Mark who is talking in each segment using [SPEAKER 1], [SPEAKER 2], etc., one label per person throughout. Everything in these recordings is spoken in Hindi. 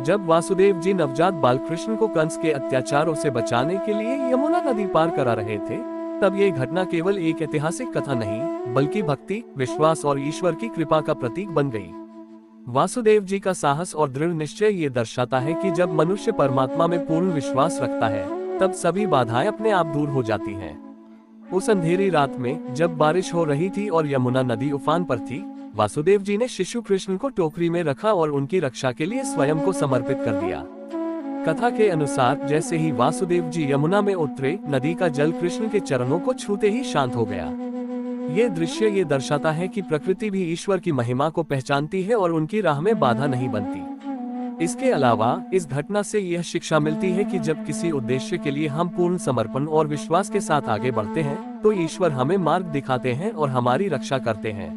[SPEAKER 1] जब वासुदेव जी नवजात बालकृष्ण को कंस के अत्याचारों से बचाने के लिए यमुना नदी पार करा रहे थे, तब ये घटना केवल एक ऐतिहासिक कथा नहीं, बल्कि भक्ति, विश्वास और ईश्वर की कृपा का प्रतीक बन गई। वासुदेव जी का साहस और दृढ़ निश्चय ये दर्शाता है कि जब मनुष्य परमात्मा में पूर्ण विश्वास रखता है, तब सभी बाधाएं अपने आप दूर हो जाती हैं। उस अंधेरी रात में जब बारिश हो रही थी और यमुना नदी उफान पर थी, वासुदेव जी ने शिशु कृष्ण को टोकरी में रखा और उनकी रक्षा के लिए स्वयं को समर्पित कर दिया। कथा के अनुसार जैसे ही वासुदेव जी यमुना में उतरे, नदी का जल कृष्ण के चरणों को छूते ही शांत हो गया। ये दृश्य ये दर्शाता है कि प्रकृति भी ईश्वर की महिमा को पहचानती है और उनकी राह में बाधा नहीं बनती। इसके अलावा इस घटना से यह शिक्षा मिलती है कि जब किसी उद्देश्य के लिए हम पूर्ण समर्पण और विश्वास के साथ आगे बढ़ते हैं, तो ईश्वर हमें मार्ग दिखाते हैं और हमारी रक्षा करते हैं।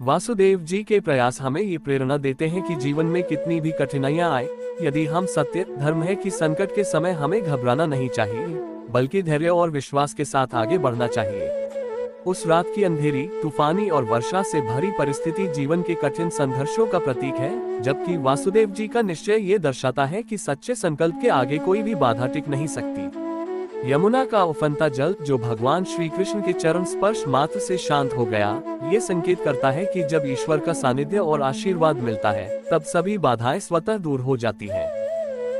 [SPEAKER 1] वासुदेव जी के प्रयास हमें ये प्रेरणा देते हैं कि जीवन में कितनी भी कठिनाइयां आए, यदि हम सत्य धर्म है कि संकट के समय हमें घबराना नहीं चाहिए, बल्कि धैर्य और विश्वास के साथ आगे बढ़ना चाहिए। उस रात की अंधेरी, तूफानी और वर्षा से भरी परिस्थिति जीवन के कठिन संघर्षों का प्रतीक है, जबकि वासुदेव जी का निश्चय ये दर्शाता है कि सच्चे संकल्प के आगे कोई भी बाधा टिक नहीं सकती। यमुना का उफनता जल जो भगवान श्री कृष्ण के चरण स्पर्श मात्र से शांत हो गया, ये संकेत करता है कि जब ईश्वर का सानिध्य और आशीर्वाद मिलता है, तब सभी बाधाएं स्वतः दूर हो जाती हैं।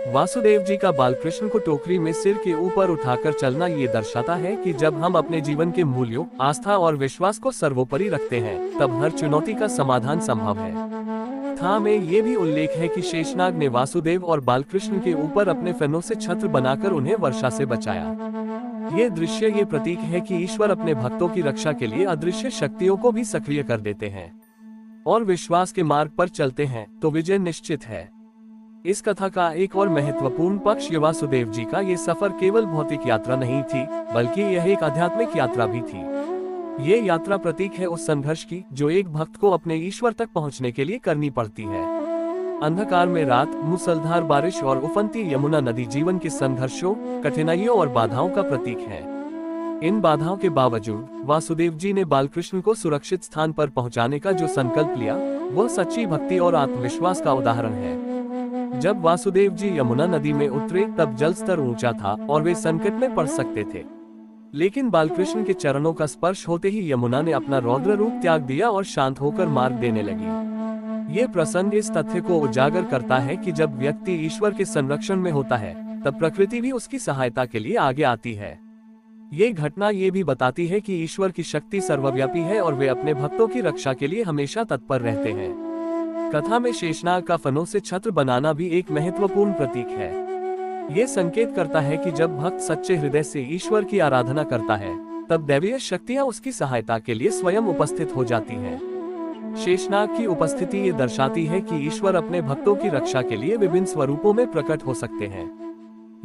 [SPEAKER 1] वासुदेव जी का बालकृष्ण को टोकरी में सिर के ऊपर उठाकर चलना ये दर्शाता है कि जब हम अपने जीवन के मूल्यों, आस्था और विश्वास को सर्वोपरि रखते हैं, तब हर चुनौती का समाधान संभव है। कथा में ये भी उल्लेख है कि शेषनाग ने वासुदेव और बालकृष्ण के ऊपर अपने फनों से छत्र बनाकर उन्हें वर्षा से बचाया। ये दृश्य ये प्रतीक है कि ईश्वर अपने भक्तों की रक्षा के लिए अदृश्य शक्तियों को भी सक्रिय कर देते हैं और विश्वास के मार्ग पर चलते हैं तो विजय निश्चित है। इस कथा का एक और महत्वपूर्ण पक्ष वासुदेव जी का ये सफर केवल भौतिक यात्रा नहीं थी, बल्कि यह एक आध्यात्मिक यात्रा भी थी। ये यात्रा प्रतीक है उस संघर्ष की जो एक भक्त को अपने ईश्वर तक पहुंचने के लिए करनी पड़ती है। अंधकार में रात, मूसलाधार बारिश और उफनती यमुना नदी जीवन के संघर्षों, कठिनाइयों और बाधाओं का प्रतीक है। इन बाधाओं के बावजूद वासुदेव जी ने बालकृष्ण को सुरक्षित स्थान पर पहुंचाने का जो संकल्प लिया, वह सच्ची भक्ति और आत्मविश्वास का उदाहरण है। जब वासुदेव जी यमुना नदी में उतरे, तब जल स्तर ऊंचा था और वे संकट में पड़ सकते थे, लेकिन बालकृष्ण के चरणों का स्पर्श होते ही यमुना ने अपना रौद्र रूप त्याग दिया और शांत होकर मार्ग देने लगी। ये प्रसंग इस तथ्य को उजागर करता है कि जब व्यक्ति ईश्वर के संरक्षण में होता है, तब प्रकृति भी उसकी सहायता के लिए आगे आती है। ये घटना ये भी बताती है कि ईश्वर की शक्ति सर्वव्यापी है और वे अपने भक्तों की रक्षा के लिए हमेशा तत्पर रहते हैं। कथा में शेषनाग का फनों से छत्र बनाना भी एक महत्वपूर्ण प्रतीक है। ये संकेत करता है कि जब भक्त सच्चे हृदय से ईश्वर की आराधना करता है, तब दैवीय शक्तियां उसकी सहायता के लिए स्वयं उपस्थित हो जाती हैं। शेषनाग की उपस्थिति ये दर्शाती है कि ईश्वर अपने भक्तों की रक्षा के लिए विभिन्न स्वरूपों में प्रकट हो सकते हैं।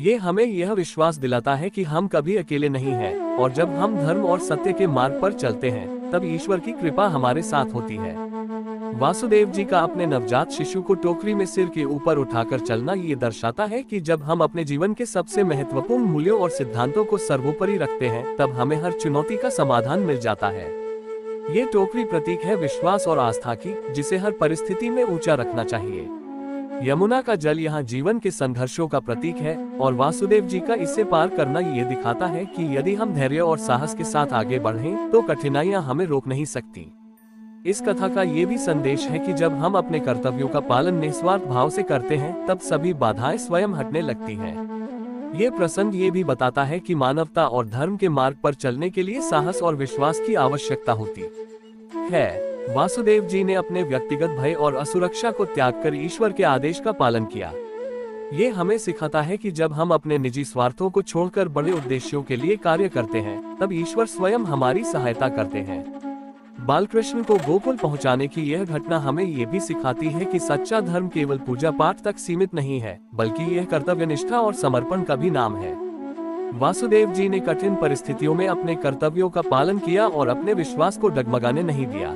[SPEAKER 1] ये हमें यह विश्वास दिलाता है कि हम कभी अकेले नहीं हैं और जब हम धर्म और सत्य के मार्ग पर चलते हैं, तब ईश्वर की कृपा हमारे साथ होती है। वासुदेव जी का अपने नवजात शिशु को टोकरी में सिर के ऊपर उठाकर चलना ये दर्शाता है कि जब हम अपने जीवन के सबसे महत्वपूर्ण मूल्यों और सिद्धांतों को सर्वोपरि रखते हैं, तब हमें हर चुनौती का समाधान मिल जाता है। ये टोकरी प्रतीक है विश्वास और आस्था की, जिसे हर परिस्थिति में ऊंचा रखना चाहिए। यमुना का जल यहाँ जीवन के संघर्षों का प्रतीक है और वासुदेव जी का इसे पार करना ये दिखाता है कि यदि हम धैर्य और साहस के साथ आगे बढ़ें, तो कठिनाइयां हमें रोक नहीं सकती। इस कथा का ये भी संदेश है कि जब हम अपने कर्तव्यों का पालन निस्वार्थ भाव से करते हैं, तब सभी बाधाएं स्वयं हटने लगती हैं। ये प्रसंग ये भी बताता है कि मानवता और धर्म के मार्ग पर चलने के लिए साहस और विश्वास की आवश्यकता होती है। वासुदेव जी ने अपने व्यक्तिगत भय और असुरक्षा को त्याग कर ईश्वर के आदेश का पालन किया। ये हमें सिखाता है कि जब हम अपने निजी स्वार्थों को छोड़कर बड़े उद्देश्यों के लिए कार्य करते हैं, तब ईश्वर स्वयं हमारी सहायता करते हैं। बालकृष्ण को गोकुल पहुंचाने की यह घटना हमें ये भी सिखाती है कि सच्चा धर्म केवल पूजा पाठ तक सीमित नहीं है, बल्कि यह कर्तव्यनिष्ठा और समर्पण का भी नाम है। वासुदेव जी ने कठिन परिस्थितियों में अपने कर्तव्यों का पालन किया और अपने विश्वास को डगमगाने नहीं दिया।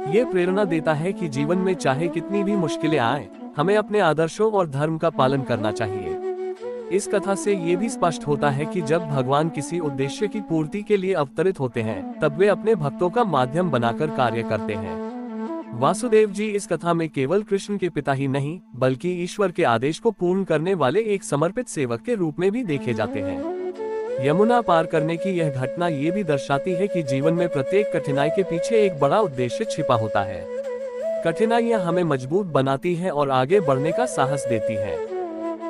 [SPEAKER 1] ये प्रेरणा देता है कि जीवन में चाहे कितनी भी मुश्किलें आए, हमें अपने आदर्शों और धर्म का पालन करना चाहिए। इस कथा से ये भी स्पष्ट होता है कि जब भगवान किसी उद्देश्य की पूर्ति के लिए अवतरित होते हैं, तब वे अपने भक्तों का माध्यम बनाकर कार्य करते हैं। वासुदेव जी इस कथा में केवल कृष्ण के पिता ही नहीं बल्कि ईश्वर के आदेश को पूर्ण करने वाले एक समर्पित सेवक के रूप में भी देखे जाते हैं। यमुना पार करने की यह घटना ये भी दर्शाती है कि जीवन में प्रत्येक कठिनाई के पीछे एक बड़ा उद्देश्य छिपा होता है। कठिनाइयां हमें मजबूत बनाती हैं और आगे बढ़ने का साहस देती हैं।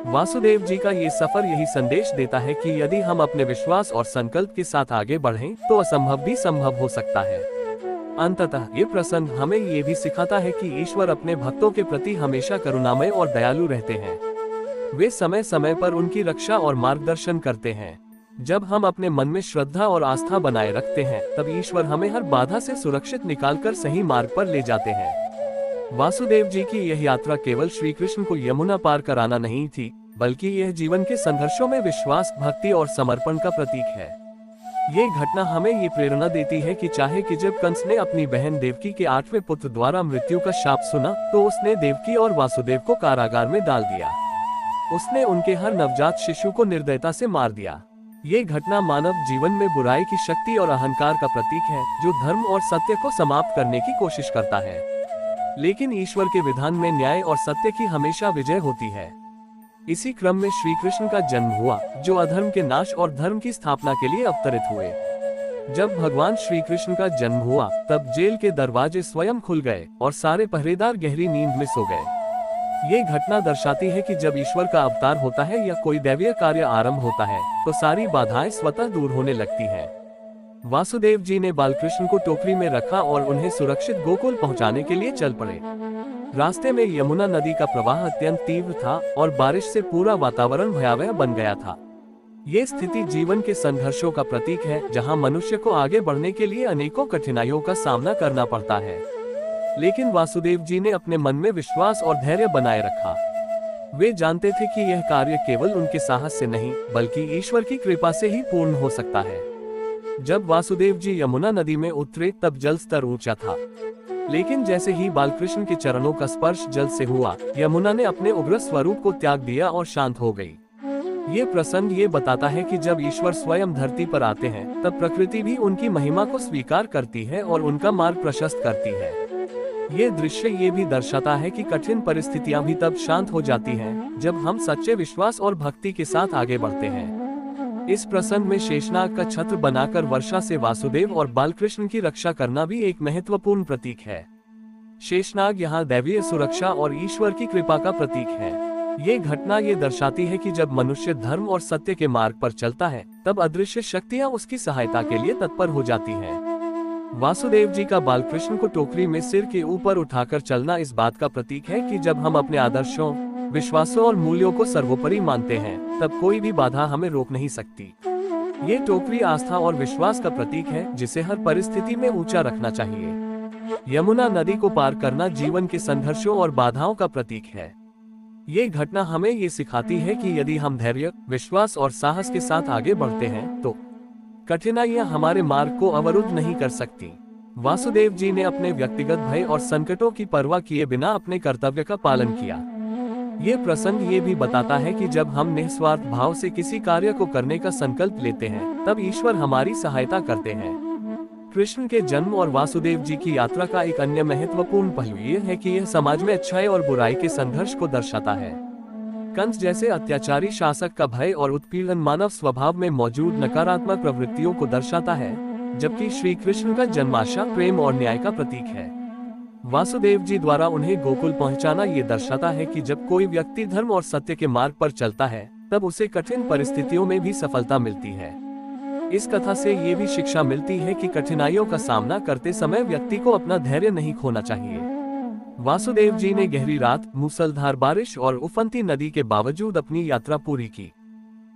[SPEAKER 1] वासुदेव जी का ये सफर यही संदेश देता है कि यदि हम अपने विश्वास और संकल्प के साथ आगे बढ़ें तो असंभव भी संभव हो सकता है। अंततः ये प्रसंग हमें ये भी सिखाता है कि ईश्वर अपने भक्तों के प्रति हमेशा करुणामय और दयालु रहते हैं। वे समय समय पर उनकी रक्षा और मार्गदर्शन करते हैं। जब हम अपने मन में श्रद्धा और आस्था बनाए रखते हैं तब ईश्वर हमें हर बाधा से सुरक्षित निकालकर सही मार्ग पर ले जाते हैं। वासुदेव जी की यह यात्रा केवल श्री कृष्ण को यमुना पार कराना नहीं थी, बल्कि यह जीवन के संघर्षों में विश्वास, भक्ति और समर्पण का प्रतीक है। ये घटना हमें ये प्रेरणा देती है कि चाहे कि जब कंस ने अपनी बहन देवकी के 8वें पुत्र द्वारा मृत्यु का शाप सुना तो उसने देवकी और वासुदेव को कारागार में डाल दिया। उसने उनके हर नवजात शिशु को निर्दयता से मार दिया। ये घटना मानव जीवन में बुराई की शक्ति और अहंकार का प्रतीक है, जो धर्म और सत्य को समाप्त करने की कोशिश करता है। लेकिन ईश्वर के विधान में न्याय और सत्य की हमेशा विजय होती है। इसी क्रम में श्री कृष्ण का जन्म हुआ, जो अधर्म के नाश और धर्म की स्थापना के लिए अवतरित हुए। जब भगवान श्री कृष्ण का जन्म हुआ तब जेल के दरवाजे स्वयं खुल गए और सारे पहरेदार गहरी नींद में सो गए। ये घटना दर्शाती है कि जब ईश्वर का अवतार होता है या कोई दैवीय कार्य आरंभ होता है तो सारी बाधाएं स्वतः दूर होने लगती हैं। वासुदेव जी ने बालकृष्ण को टोकरी में रखा और उन्हें सुरक्षित गोकुल पहुंचाने के लिए चल पड़े। रास्ते में यमुना नदी का प्रवाह अत्यंत तीव्र था और बारिश से पूरा वातावरण भयावह बन गया था। ये स्थिति जीवन के संघर्षों का प्रतीक है, जहां मनुष्य को आगे बढ़ने के लिए अनेकों कठिनाइयों का सामना करना पड़ता है। लेकिन वासुदेव जी ने अपने मन में विश्वास और धैर्य बनाए रखा। वे जानते थे कि यह कार्य केवल उनके साहस से नहीं बल्कि ईश्वर की कृपा से ही पूर्ण हो सकता है। जब वासुदेव जी यमुना नदी में उतरे तब जल स्तर ऊंचा था, लेकिन जैसे ही बालकृष्ण के चरणों का स्पर्श जल से हुआ, यमुना ने अपने उग्र स्वरूप को त्याग दिया और शांत हो गई। ये प्रसंग ये बताता है कि जब ईश्वर स्वयं धरती पर आते हैं तब प्रकृति भी उनकी महिमा को स्वीकार करती है और उनका मार्ग प्रशस्त करती है। ये दृश्य ये भी दर्शाता है कि कठिन परिस्थितियां भी तब शांत हो जाती हैं जब हम सच्चे विश्वास और भक्ति के साथ आगे बढ़ते हैं। इस प्रसंग में शेषनाग का छत्र बनाकर वर्षा से वासुदेव और बालकृष्ण की रक्षा करना भी एक महत्वपूर्ण प्रतीक है। शेषनाग यहाँ दैवीय सुरक्षा और ईश्वर की कृपा का प्रतीक है। ये घटना ये दर्शाती है कि जब मनुष्य धर्म और सत्य के मार्ग पर चलता है तब अदृश्य शक्तियाँ उसकी सहायता के लिए तत्पर हो जाती हैं। वासुदेव जी का बालकृष्ण को टोकरी में सिर के ऊपर उठाकर चलना इस बात का प्रतीक है कि जब हम अपने आदर्शों, विश्वासों और मूल्यों को सर्वोपरि मानते हैं तब कोई भी बाधा हमें रोक नहीं सकती। ये टोकरी आस्था और विश्वास का प्रतीक है, जिसे हर परिस्थिति में ऊंचा रखना चाहिए। यमुना नदी को पार करना जीवन के संघर्षों और बाधाओं का प्रतीक है। ये घटना हमें ये सिखाती है कि यदि हम धैर्य, विश्वास और साहस के साथ आगे बढ़ते हैं तो कठिनाइयां हमारे मार्ग को अवरुद्ध नहीं कर सकती। वासुदेव जी ने अपने व्यक्तिगत भय और संकटों की परवाह किए बिना अपने कर्तव्य का पालन किया। ये प्रसंग ये भी बताता है कि जब हम निस्वार्थ भाव से किसी कार्य को करने का संकल्प लेते हैं तब ईश्वर हमारी सहायता करते हैं। कृष्ण के जन्म और वासुदेव जी की यात्रा का एक अन्य महत्वपूर्ण पहलू ये है कि यह समाज में अच्छाई और बुराई के संघर्ष को दर्शाता है। कंस जैसे अत्याचारी शासक का भय और उत्पीड़न मानव स्वभाव में मौजूद नकारात्मक प्रवृत्तियों को दर्शाता है, जबकि श्री कृष्ण का जन्म आशा, प्रेम और न्याय का प्रतीक है। वासुदेव जी द्वारा उन्हें गोकुल पहुंचाना ये दर्शाता है कि जब कोई व्यक्ति धर्म और सत्य के मार्ग पर चलता है तब उसे कठिन परिस्थितियों में भी सफलता मिलती है। इस कथा से ये भी शिक्षा मिलती है कि कठिनाइयों का सामना करते समय व्यक्ति को अपना धैर्य नहीं खोना चाहिए। वासुदेव जी ने गहरी रात, मूसलाधार बारिश और उफनती नदी के बावजूद अपनी यात्रा पूरी की।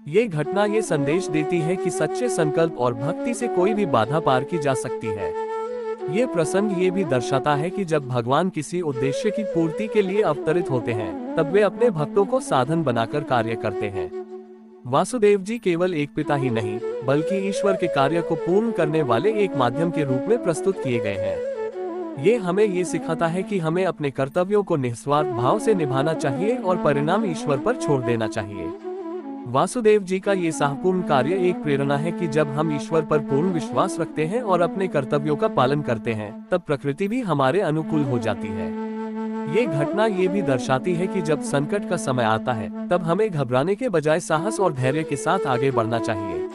[SPEAKER 1] ये घटना ये संदेश देती है कि सच्चे संकल्प और भक्ति से कोई भी बाधा पार की जा सकती है। ये प्रसंग ये भी दर्शाता है कि जब भगवान किसी उद्देश्य की पूर्ति के लिए अवतरित होते हैं तब वे अपने भक्तों को साधन बनाकर कार्य करते हैं। वासुदेव जी केवल एक पिता ही नहीं बल्कि ईश्वर के कार्य को पूर्ण करने वाले एक माध्यम के रूप में प्रस्तुत किए गए हैं। ये हमें ये सिखाता है कि हमें अपने कर्तव्यों को निस्वार्थ भाव से निभाना चाहिए और परिणाम ईश्वर पर छोड़ देना चाहिए। वासुदेव जी का ये साहपूर्ण कार्य एक प्रेरणा है कि जब हम ईश्वर पर पूर्ण विश्वास रखते हैं और अपने कर्तव्यों का पालन करते हैं, तब प्रकृति भी हमारे अनुकूल हो जाती है। ये घटना ये भी दर्शाती है कि जब संकट का समय आता है, तब हमें घबराने के बजाय साहस और धैर्य के साथ आगे बढ़ना चाहिए।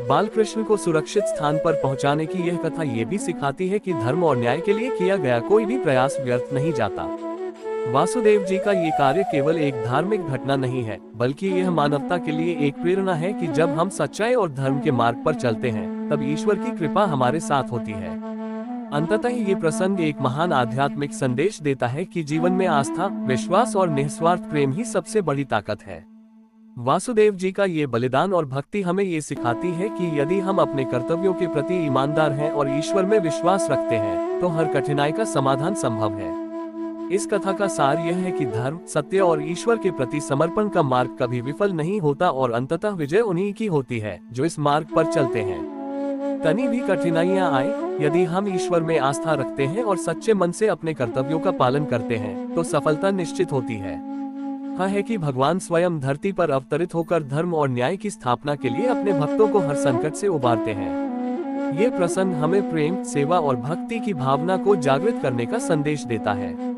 [SPEAKER 1] बालकृष्ण को सुरक्षित स्थान पर पहुंचाने की यह कथा ये भी सिखाती है कि धर्म और न्याय के लिए किया गया कोई भी प्रयास व्यर्थ नहीं जाता। वासुदेव जी का ये कार्य केवल एक धार्मिक घटना नहीं है, बल्कि यह मानवता के लिए एक प्रेरणा है कि जब हम सच्चाई और धर्म के मार्ग पर चलते हैं, तब ईश्वर की कृपा हमारे साथ होती है। अंततः ये प्रसंग एक महान आध्यात्मिक संदेश देता है कि जीवन में आस्था, विश्वास और निस्वार्थ प्रेम ही सबसे बड़ी ताकत है। वासुदेव जी का ये बलिदान और भक्ति हमें ये सिखाती है कि यदि हम अपने कर्तव्यों के प्रति ईमानदार हैं और ईश्वर में विश्वास रखते हैं, तो हर कठिनाई का समाधान संभव है। इस कथा का सार यह है कि धर्म, सत्य और ईश्वर के प्रति समर्पण का मार्ग कभी विफल नहीं होता और अंततः विजय उन्हीं की होती है जो इस मार्ग पर चलते हैं। तनी भी कठिनाइयां आए, यदि हम ईश्वर में आस्था रखते हैं और सच्चे मन से अपने कर्तव्यों का पालन करते हैं, तो सफलता निश्चित होती है। है कि भगवान स्वयं धरती पर अवतरित होकर धर्म और न्याय की स्थापना के लिए अपने भक्तों को हर संकट से उबारते हैं। ये प्रसंग हमें प्रेम, सेवा और भक्ति की भावना को जागृत करने का संदेश देता है।